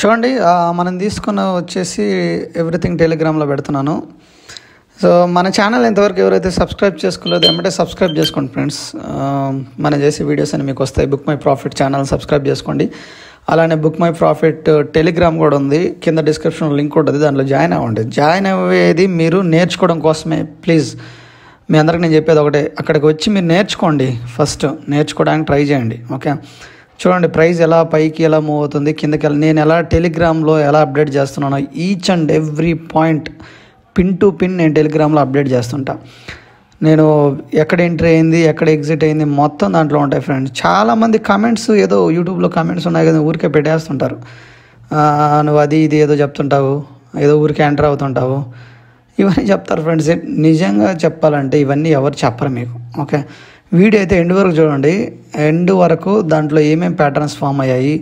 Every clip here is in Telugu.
చూడండి మనం తీసుకున్న వచ్చేసి ఎవ్రీథింగ్ టెలిగ్రామ్లో పెడుతున్నాను. సో మన ఛానల్ ఇంతవరకు ఎవరైతే సబ్స్క్రైబ్ చేసుకోలేదో ఏమంటే సబ్స్క్రైబ్ చేసుకోండి ఫ్రెండ్స్. మనం చేసే వీడియోస్ అని మీకు వస్తాయి. Book my profit channel subscribe చేసుకోండి. అలానే బుక్ మై ప్రాఫిట్ టెలిగ్రామ్ కూడా ఉంది, కింద డిస్క్రిప్షన్లో లింక్ ఉంటుంది, దాంట్లో జాయిన్ అవ్వండి. జాయిన్ అయ్యేది మీరు నేర్చుకోవడం కోసమే. ప్లీజ్ మీ అందరికి నేను చెప్పేది ఒకటే, అక్కడికి వచ్చి మీరు నేర్చుకోండి. ఫస్ట్ నేర్చుకోవడానికి ట్రై చేయండి. ఓకే, చూడండి ప్రైస్ ఎలా పైకి ఎలా మూవ్ అవుతుంది, కిందకి నేను ఎలా టెలిగ్రామ్లో ఎలా అప్డేట్ చేస్తున్నానో each and every point pin to pin నేను టెలిగ్రామ్లో అప్డేట్ చేస్తుంటా. నేను ఎక్కడ ఎంట్రీ అయింది, ఎక్కడ ఎగ్జిట్ అయింది మొత్తం దాంట్లో ఉంటాయి ఫ్రెండ్స్. చాలామంది కామెంట్స్ ఏదో యూట్యూబ్లో కామెంట్స్ ఉన్నాయి కదా, ఊరికే పెట్టేస్తుంటారు. నువ్వు అది ఇది ఏదో చెప్తుంటావు, ఏదో ఊరికే ఎంటర్ అవుతుంటావు, ఇవన్నీ చెప్తారు ఫ్రెండ్స్. నిజంగా చెప్పాలంటే ఇవన్నీ ఎవరు చెప్పరు మీకు. ఓకే, వీడియో అయితే ఎండ్ వరకు చూడండి. ఎండ్ వరకు దాంట్లో ఏమేమి ప్యాటర్న్స్ ఫామ్ అయ్యాయి,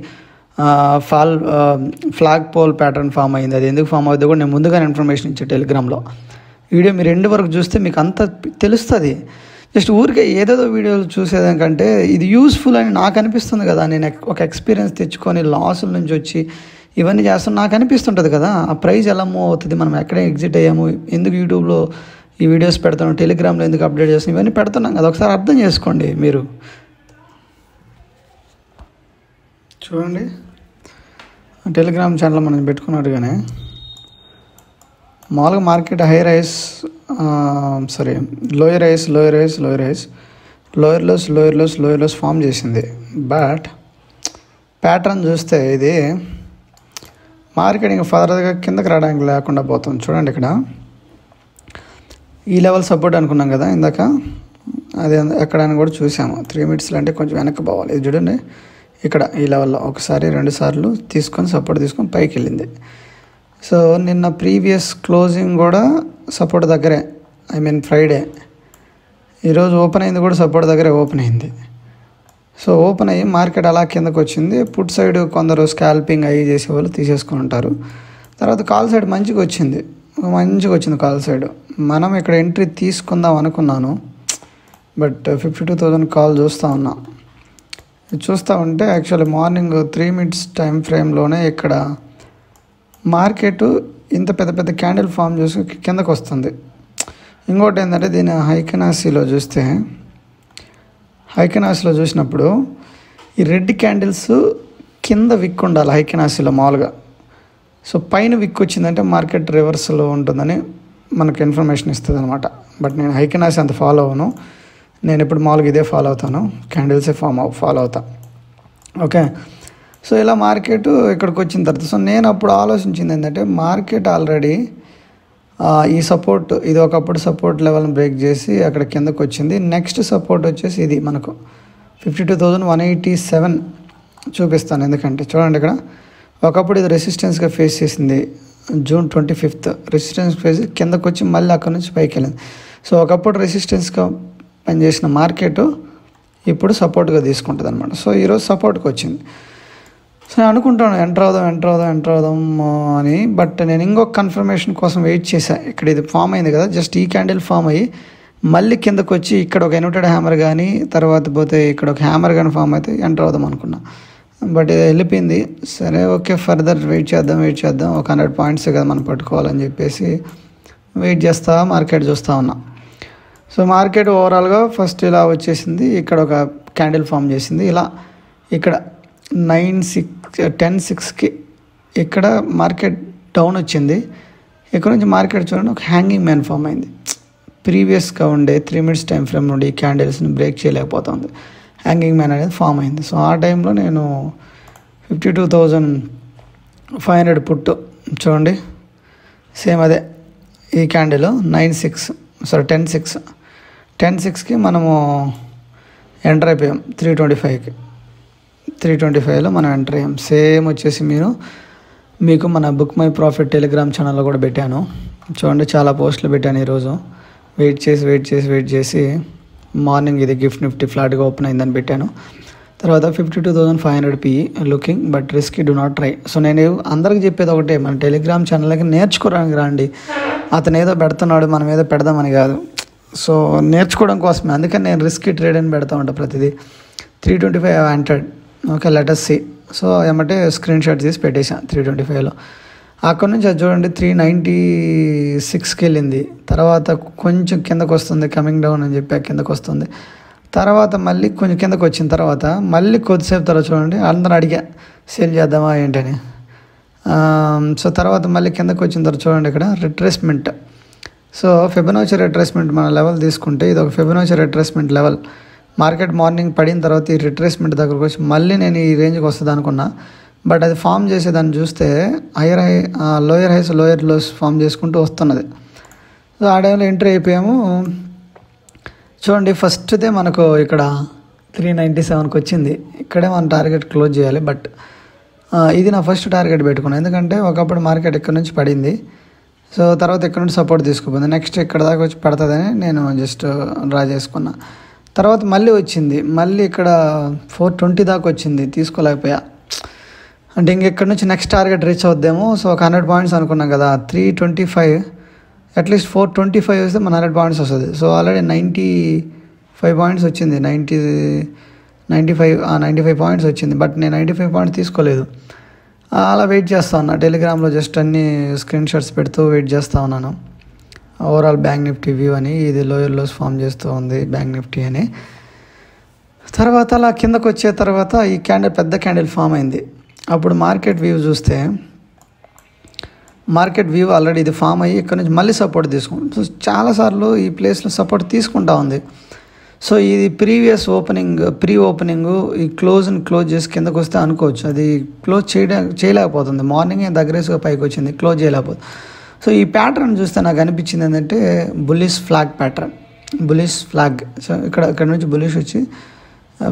ఫ్లాగ్ పోల్ ప్యాటర్న్ ఫామ్ అయింది, అది ఎందుకు ఫామ్ అవుతుందో కూడా నేను ముందుగానే ఇన్ఫర్మేషన్ ఇచ్చే టెలిగ్రామ్లో. వీడియో మీరు ఎండ్ వరకు చూస్తే మీకు అంత తెలుస్తుంది. జస్ట్ ఊరికే ఏదేదో వీడియోలు చూసేదానికంటే ఇది యూస్ఫుల్ అని నాకు అనిపిస్తుంది కదా. నేను ఒక ఎక్స్పీరియన్స్ తెచ్చుకొని లాసుల నుంచి వచ్చి ఇవన్నీ చేస్తాను, నాకు అనిపిస్తుంటుంది కదా. ఆ ప్రైస్ ఎలా మూవ్ అవుతుంది, మనం ఎక్కడ ఎగ్జిట్ అయ్యాము, ఎందుకు యూట్యూబ్లో ఈ వీడియోస్ పెడతాను, టెలిగ్రామ్లో ఎందుకు అప్డేట్ చేస్తాను, ఇవన్నీ పెడుతున్నాం కదా. ఒకసారి అర్థం చేసుకోండి మీరు. చూడండి టెలిగ్రామ్ ఛానల్ మనం పెట్టుకున్నట్టుగానే మామూలుగా market high rise lower rise lower lows form చేసింది. బట్ ప్యాటర్న్ చూస్తే ఇది మార్కెట్ ఇంకా ఫర్దర్గా కిందకి రావడానికి లేకుండా పోతుంది. చూడండి ఇక్కడ ఈ లెవెల్ సపోర్ట్ అనుకున్నాం కదా ఇందాక, అది ఎక్కడైనా కూడా చూసాము. 3 మినిట్స్లో అంటే కొంచెం వెనక్కి పోవాలి. ఇది చూడండి ఇక్కడ ఈ లెవెల్లో ఒకసారి 2 సార్లు తీసుకొని సపోర్ట్ తీసుకొని పైకి వెళ్ళింది. సో నిన్న ప్రీవియస్ క్లోజింగ్ కూడా సపోర్ట్ దగ్గరే, ఫ్రైడే. ఈరోజు ఓపెన్ అయింది కూడా సపోర్ట్ దగ్గరే ఓపెన్ అయింది. సో ఓపెన్ అయ్యి మార్కెట్ అలా కిందకు వచ్చింది. పుట్ సైడ్ కొందరు స్కాల్పింగ్ అయ్యి చేసేవాళ్ళు తీసేసుకొని ఉంటారు. తర్వాత కాల్ సైడ్ మంచిగా వచ్చింది కాల్ సైడ్. మనం ఇక్కడ ఎంట్రీ తీసుకుందాం అనుకున్నాను, బట్ 52,000 కాల్ చూస్తూ ఉంటే యాక్చువల్లీ మార్నింగ్ 3 మినిట్స్ టైం ఫ్రేమ్లోనే ఇక్కడ మార్కెట్ ఇంత పెద్ద క్యాండిల్ ఫామ్ చేసి కిందకు వస్తుంది. ఇంకోటి ఏంటంటే దీని హైకెనాసీలో చూసినప్పుడు ఈ రెడ్ క్యాండిల్స్ కింద విక్ ఉండాలి హైకెనాసీలో మామూలుగా. సో పైన విక్ వచ్చిందంటే మార్కెట్ రివర్స్లో ఉంటుందని మనకు ఇన్ఫర్మేషన్ ఇస్తుంది అనమాట. బట్ నేను హైకెనాసీ అంత ఫాలో అవ్వను, నేను ఇప్పుడు మామూలుగా ఇదే ఫాలో అవుతాను, క్యాండిల్సే ఫాలో అవుతా. ఓకే, సో ఇలా మార్కెట్ ఇక్కడికి వచ్చిన తర్వాత సో నేను అప్పుడు ఆలోచించింది ఏంటంటే మార్కెట్ ఆల్రెడీ ఈ సపోర్ట్, ఇది ఒకప్పుడు సపోర్ట్ లెవెల్ని బ్రేక్ చేసి అక్కడ కిందకు వచ్చింది. నెక్స్ట్ సపోర్ట్ వచ్చేసి ఇది మనకు 52,187 చూపిస్తాను. ఎందుకంటే చూడండి ఇక్కడ ఒకప్పుడు ఇది రెసిస్టెన్స్గా ఫేస్ చేసింది. June 25th రెసిస్టెన్స్ ఫేస్ కిందకు వచ్చి మళ్ళీ అక్కడ నుంచి పైకి వెళ్ళింది. సో ఒకప్పుడు రెసిస్టెన్స్గా పనిచేసిన మార్కెట్ ఇప్పుడు సపోర్ట్గా తీసుకుంటుంది అనమాట. సో ఈరోజు సపోర్ట్కి వచ్చింది. సో నేను అనుకుంటాను ఎంటర్ అవుదాం అని. బట్ నేను ఇంకొక కన్ఫర్మేషన్ కోసం వెయిట్ చేశాను. ఇక్కడ ఇది ఫామ్ అయింది కదా, జస్ట్ ఈ క్యాండిల్ ఫామ్ అయ్యి మళ్ళీ కిందకు వచ్చి ఇక్కడ ఒక ఇన్వర్టెడ్ హ్యామర్ కానీ తర్వాత పోతే ఇక్కడ ఒక హ్యామర్ కానీ ఫామ్ అయితే ఎంటర్ అవుదాం అనుకున్నా. బట్ ఇది వెళ్ళిపోయింది. సరే ఓకే, ఫర్దర్ వెయిట్ చేద్దాం. ఒక 100 పాయింట్స్ కదా మనం పట్టుకోవాలని చెప్పేసి వెయిట్ చేస్తా మార్కెట్ చూస్తూ ఉన్నా. సో మార్కెట్ ఓవరాల్గా ఫస్ట్ ఇలా వచ్చేసింది, ఇక్కడ ఒక క్యాండిల్ ఫామ్ చేసింది. ఇలా ఇక్కడ 10:06కి ఇక్కడ మార్కెట్ డౌన్ వచ్చింది. ఇక్కడ నుంచి మార్కెట్ చూడండి ఒక హ్యాంగింగ్ మ్యాన్ ఫామ్ అయింది. ప్రీవియస్గా ఉండే 3 మినిట్స్ టైం ఫ్రేమ్ నుండి ఈ క్యాండిల్స్ని బ్రేక్ చేయలేకపోతుంది, హ్యాంగింగ్ మ్యాన్ అనేది ఫామ్ అయింది. సో ఆ టైంలో నేను 52,500 పుట్టు చూడండి, సేమ్ అదే ఈ క్యాండిల్ 10:06కి మనము ఎంటర్ అయిపోయాం. 325లో మనం ఎంటర్ అయ్యాం. సేమ్ వచ్చేసి మీకు మన బుక్ మై ప్రాఫిట్ టెలిగ్రామ్ ఛానల్లో కూడా పెట్టాను. చూడండి చాలా పోస్టులు పెట్టాను ఈరోజు. వెయిట్ చేసి మార్నింగ్ ఇది గిఫ్ట్ నిఫ్టీ ఫ్లాట్గా ఓపెన్ అయిందని పెట్టాను. తర్వాత 52,500 PE looking but risky, do not try. So నేను అందరికి చెప్పేది ఒకటే, మన టెలిగ్రామ్ ఛానల్కి నేర్చుకోవడానికి రండి. అతను ఏదో పెడుతున్నాడు మనం ఏదో పెడదామని కాదు. సో నేర్చుకోవడం కోసమే, అందుకని నేను రిస్కీ ట్రేడ్ అని పెడతా ఉంటాను ప్రతిదీ. 325 entered. Okay, let us see. So ఏమంటే స్క్రీన్ షాట్ తీసి పెట్టేసాను 325లో. అక్కడ నుంచి అది చూడండి 396కి వెళ్ళింది. తర్వాత కొంచెం కిందకు వస్తుంది, కమింగ్ డౌన్ అని చెప్పి కిందకు వస్తుంది. తర్వాత మళ్ళీ కొంచెం కిందకు వచ్చిన తర్వాత మళ్ళీ కొద్దిసేపు తర్వాత చూడండి అందరూ అడిగా సేల్ చేద్దామా ఏంటని. సో తర్వాత మళ్ళీ కిందకు వచ్చిన తర్వాత చూడండి ఇక్కడ రిట్రేస్మెంట్. సో ఫిబొనాచి రిట్రేస్మెంట్ మన లెవెల్ తీసుకుంటే ఇది ఒక Fibonacci retracement level. Market morning పడిన తర్వాత ఈ రిట్రేస్మెంట్ దగ్గరకు వచ్చి మళ్ళీ నేను ఈ రేంజ్కి వస్తుంది అనుకున్నా. బట్ అది ఫామ్ చేసేదాన్ని చూస్తే lower highs lower lows form చేసుకుంటూ వస్తున్నది. సో ఆ టైంలో ఎంట్రీ అయిపోయాము. చూడండి ఫస్ట్దే మనకు ఇక్కడ 397కి వచ్చింది. ఇక్కడే మన టార్గెట్ క్లోజ్ చేయాలి. బట్ ఇది నా ఫస్ట్ టార్గెట్ పెట్టుకున్నాను, ఎందుకంటే ఒకప్పుడు మార్కెట్ ఇక్కడ నుంచి పడింది. సో తర్వాత ఇక్కడ నుంచి సపోర్ట్ తీసుకుపోయింది. నెక్స్ట్ ఇక్కడ దాకా వచ్చి పడుతుందని నేను జస్ట్ డ్రా చేసుకున్నా. తర్వాత మళ్ళీ వచ్చింది, మళ్ళీ ఇక్కడ 420 దాకా వచ్చింది, తీసుకోలేకపోయా. అంటే ఇంకెక్కడి నుంచి నెక్స్ట్ టార్గెట్ రీచ్ అవుద్దేమో. సో ఒక 100 పాయింట్స్ అనుకున్నాం కదా, 325 అట్లీస్ట్ 425 వస్తే మన 100 పాయింట్స్ వస్తుంది. సో ఆల్రెడీ 95 పాయింట్స్ వచ్చింది, 95 పాయింట్స్ వచ్చింది. బట్ నేను 95 పాయింట్స్ తీసుకోలేదు. అలా వెయిట్ చేస్తా ఉన్నా టెలిగ్రామ్లో, జస్ట్ అన్ని స్క్రీన్ షాట్స్ పెడుతూ వెయిట్ చేస్తూ ఉన్నాను. ఓవరాల్ బ్యాంక్ నిఫ్టీ వ్యూ అని, ఇది లోయర్ లోస్ ఫామ్ చేస్తూ ఉంది బ్యాంక్ నిఫ్టీ అని. తర్వాత అలా కిందకు వచ్చే తర్వాత ఈ క్యాండిల్ పెద్ద క్యాండిల్ ఫామ్ అయింది. అప్పుడు మార్కెట్ వ్యూ చూస్తే మార్కెట్ వ్యూ ఆల్రెడీ ఇది ఫామ్ అయ్యి ఇక్కడ నుంచి మళ్ళీ సపోర్ట్ తీసుకుంటుంది. సో చాలాసార్లు ఈ ప్లేస్లో సపోర్ట్ తీసుకుంటా ఉంది. సో ఇది ప్రీవియస్ ప్రీ ఓపెనింగ్ ఈ క్లోజ్ చేసి కిందకు వస్తే అనుకోవచ్చు, అది క్లోజ్ చేయలేకపోతుంది. మార్నింగ్ అగ్రెసివ్గా పైకి వచ్చింది, క్లోజ్ చేయలేకపోతుంది. సో ఈ ప్యాటర్న్ చూస్తే నాకు అనిపించింది ఏంటంటే bullish flag pattern, bullish flag. So ఇక్కడ నుంచి బుల్లిష్ వచ్చి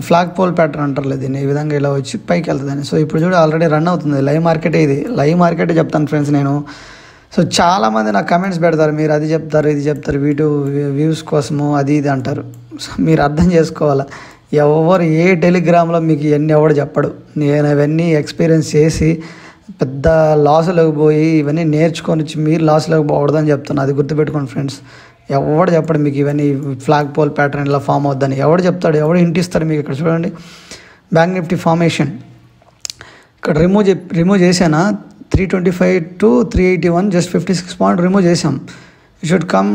ఫ్లాగ్ పోల్ ప్యాటర్న్ అంటారు దీన్ని, ఈ విధంగా ఇలా వచ్చి పైకి వెళ్తుందని. సో ఇప్పుడు చూడ ఆల్రెడీ రన్ అవుతుంది, లైవ్ మార్కెటే ఇది, లైవ్ మార్కెటే చెప్తాను ఫ్రెండ్స్ నేను. సో చాలామంది నాకు కమెంట్స్ పెడతారు, మీరు అది చెప్తారు ఇది చెప్తారు, వ్యూస్ కోసము అది ఇది అంటారు. సో మీరు అర్థం చేసుకోవాలా, ఎవరు ఏ టెలిగ్రామ్లో మీకు ఇవన్నీ ఎవడు చెప్పడు. నేను అవన్నీ ఎక్స్పీరియన్స్ చేసి పెద్ద లాసులోకి పోయి ఇవన్నీ నేర్చుకొని వచ్చి మీరు లాసులోకి పోకూడదని చెప్తాను, అది గుర్తుపెట్టుకోండి ఫ్రెండ్స్. ఎవడు చెప్పడు మీకు ఇవన్నీ ఫ్లాగ్ పోల్ ప్యాటర్న్ ఇలా ఫామ్ అవుద్దని, ఎవడు చెప్తాడు, ఎవడు ఇంటిస్తాడు మీకు. ఇక్కడ చూడండి బ్యాంక్ నిఫ్టీ ఫార్మేషన్, ఇక్కడ రిమూవ్ చేశానా 325 to 381 జస్ట్ 56 పాయింట్ రిమూవ్ చేసాం. It should come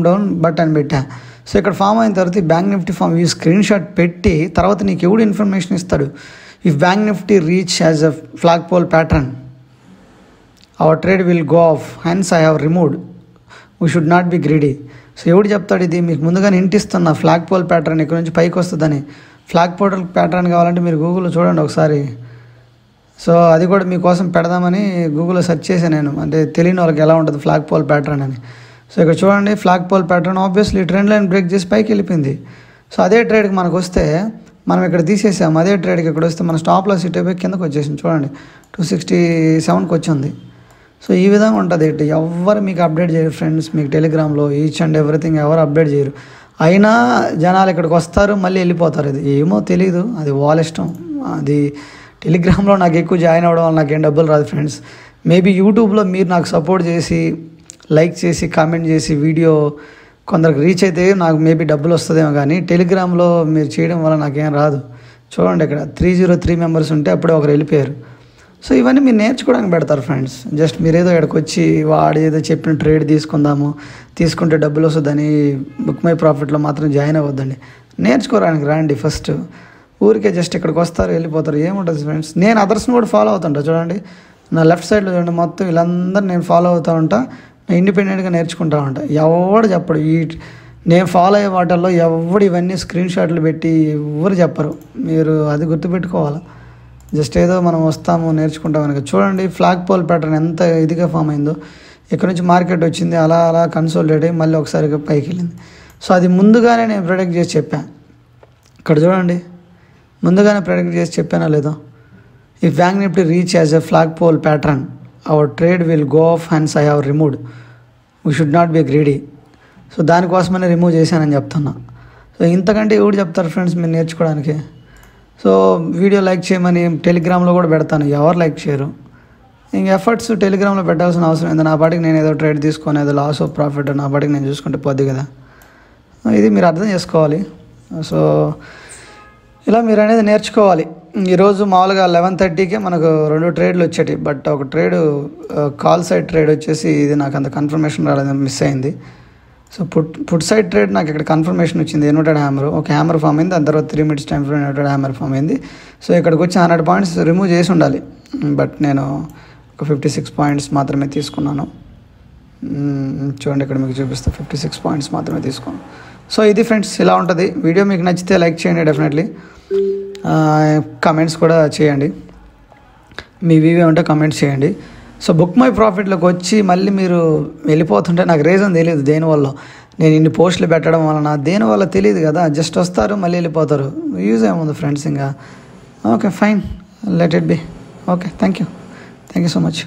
down but అని పెట్టా. సో ఇక్కడ ఫామ్ అయిన తర్వాత ఈ బ్యాంక్ నిఫ్టీ ఫామ్ ఈ స్క్రీన్ షాట్ పెట్టి తర్వాత నీకు ఎవడు ఇన్ఫర్మేషన్ ఇస్తాడు. If bank Nifty reach as a flag pole pattern our trade will go off, hence I have removed, we should not be greedy. So ఎవడు చెప్తాడు ఇది మీకు ముందుగానే ఇంటిస్తున్నా, ఫ్లాగ్ పోల్ ప్యాటర్న్ ఇక్కడ నుంచి పైకి వస్తుందని. ఫ్లాగ్ పోల్ ప్యాటర్న్ కావాలంటే మీరు గూగుల్లో చూడండి ఒకసారి. సో అది కూడా మీకోసం పెడదామని గూగుల్లో సెర్చ్ చేశాను నేను, అంటే తెలియని వాళ్ళకి ఎలా ఉంటుంది ఫ్లాగ్ పోల్ ప్యాటర్న్ అని. సో ఇక్కడ చూడండి flag pole pattern obviously trend line break చేసి పైకి వెళ్ళిపోయింది. సో అదే ట్రేడ్కి మనకు వస్తే మనం ఇక్కడ తీసేసాం, అదే ట్రేడ్కి ఇక్కడ వస్తే మన స్టాప్ లాస్ ఇటు అయిపోయి కిందకు వచ్చేసింది. చూడండి 267కి వచ్చింది. సో ఈ విధంగా ఉంటుంది. ఎవరు మీకు అప్డేట్ చేయరు ఫ్రెండ్స్, మీకు టెలిగ్రామ్లో ఈచ్ అండ్ ఎవ్రీథింగ్ ఎవరు అప్డేట్ చేయరు. అయినా జనాలు ఇక్కడికి వస్తారు మళ్ళీ వెళ్ళిపోతారు. ఇది ఏమో తెలియదు, అది వాళ్ళ ఇష్టం. అది టెలిగ్రామ్లో నాకు ఎక్కువ జాయిన్ అవ్వడం వల్ల నాకేం డబ్బులు రాదు ఫ్రెండ్స్. మేబీ యూట్యూబ్లో మీరు నాకు సపోర్ట్ చేసి లైక్ చేసి కామెంట్ చేసి వీడియో కొందరికి రీచ్ అయితే నాకు మేబీ డబ్బులు వస్తుందేమో, కానీ టెలిగ్రామ్లో మీరు చేయడం వల్ల నాకేం రాదు. చూడండి ఇక్కడ 303 మెంబర్స్ ఉంటే అప్పుడే ఒకరు వెళ్ళిపోయారు. సో ఇవన్నీ మీరు నేర్చుకోవడానికి పెడతారు ఫ్రెండ్స్. జస్ట్ మీరేదో ఇక్కడికి వచ్చి వాడు ఏదో చెప్పిన ట్రేడ్ తీసుకుంటే డబ్బులు వస్తుందని బుక్ మై ప్రాఫిట్లో మాత్రం జాయిన్ అవ్వద్దండి. నేర్చుకోవడానికి రండి ఫస్ట్. ఊరికే జస్ట్ ఇక్కడికి వస్తారు వెళ్ళిపోతారు, ఏముంటుంది ఫ్రెండ్స్. నేను అదర్స్ని కూడా ఫాలో అవుతుంటా. చూడండి నా లెఫ్ట్ సైడ్లో చూడండి, మొత్తం వీళ్ళందరూ నేను ఫాలో అవుతూ ఉంటా, నేను ఇండిపెండెంట్గా నేర్చుకుంటా ఉంటా. ఎవడు చెప్పడు నేను ఫాలో అయ్యే వాటిల్లో ఎవడు ఇవన్నీ స్క్రీన్ షాట్లు పెట్టి ఎవరు చెప్పరు. మీరు అది గుర్తుపెట్టుకోవాలి. జస్ట్ ఏదో మనం వస్తాము నేర్చుకుంటాం కనుక. చూడండి ఫ్లాగ్ పోల్ ప్యాటర్న్ ఎంత ఇదిగా ఫామ్ అయిందో. ఇక్కడ నుంచి మార్కెట్ వచ్చింది, అలా అలా కన్సోలిడేట్ అయ్యి మళ్ళీ ఒకసారిగా పైకి వెళ్ళింది. సో అది ముందుగానే నేను ప్రెడిక్ట్ చేసి చెప్పాను. ఇక్కడ చూడండి ముందుగానే ప్రెడిక్ట్ చేసి చెప్పానా లేదో. If bank Nifty reach as a flag pole pattern our trade will go off, hence I have removed, we should not be greedy. So దానికోసమనే రిమూవ్ చేశానని చెప్తున్నా. సో ఇంతకంటే ఎవరు చెప్తారు ఫ్రెండ్స్ మీరు నేర్చుకోవడానికి. సో వీడియో లైక్ చేయమని టెలిగ్రామ్లో కూడా పెడతాను, ఎవరు లైక్ చేయరు. ఇంక ఎఫర్ట్స్ టెలిగ్రామ్లో పెట్టాల్సిన అవసరం ఏంది. నా పాటికి నేను ఏదో ట్రేడ్ తీసుకొని ఏదో లాస్ ఆఫ్ ప్రాఫిట్ నా పాటికి నేను చూసుకుంటే పోద్ది కదా. ఇది మీరు అర్థం చేసుకోవాలి. సో ఇలా మీరు అనేది నేర్చుకోవాలి. ఈరోజు మామూలుగా 11:30కే మనకు 2 ట్రేడ్లు వచ్చేటి. బట్ ఒక ట్రేడ్ కాల్ సైడ్ ట్రేడ్ వచ్చేసి ఇది నాకు అంత కన్ఫర్మేషన్ రాలేదు, మిస్ అయింది. సో పుట్ సైడ్ ట్రేడ్ నాకు ఇక్కడ కన్ఫర్మేషన్ వచ్చింది. ఇన్వర్టెడ్ హ్యామర్, ఒక హ్యామర్ ఫామ్ అయింది, దాని తర్వాత 3 minutes time frame inverted hammer form అయింది. సో ఇక్కడికి వచ్చి 100 పాయింట్స్ రిమూవ్ చేసి ఉండాలి. బట్ నేను ఒక 56 పాయింట్స్ మాత్రమే తీసుకున్నాను. చూడండి ఇక్కడ మీకు చూపిస్తా, 56 పాయింట్స్ మాత్రమే తీసుకున్నాను. సో ఇది ఫ్రెండ్స్, ఇలా ఉంటుంది. వీడియో మీకు నచ్చితే లైక్ చేయండి, డెఫినెట్లీ కమెంట్స్ కూడా చేయండి, మీ వివే ఉంటే కమెంట్స్ చేయండి. సో బుక్ మై ప్రాఫిట్లోకి వచ్చి మళ్ళీ మీరు వెళ్ళిపోతుంటే నాకు రీజన్ తెలియదు దేనివల్ల, నేను ఇన్ని పోస్టులు పెట్టడం వలన దేనివల్ల తెలియదు కదా. జస్ట్ వస్తారు మళ్ళీ వెళ్ళిపోతారు, యూజ్ ఏముంది ఫ్రెండ్స్. ఇంకా okay fine, let it be. Okay, thank you so much.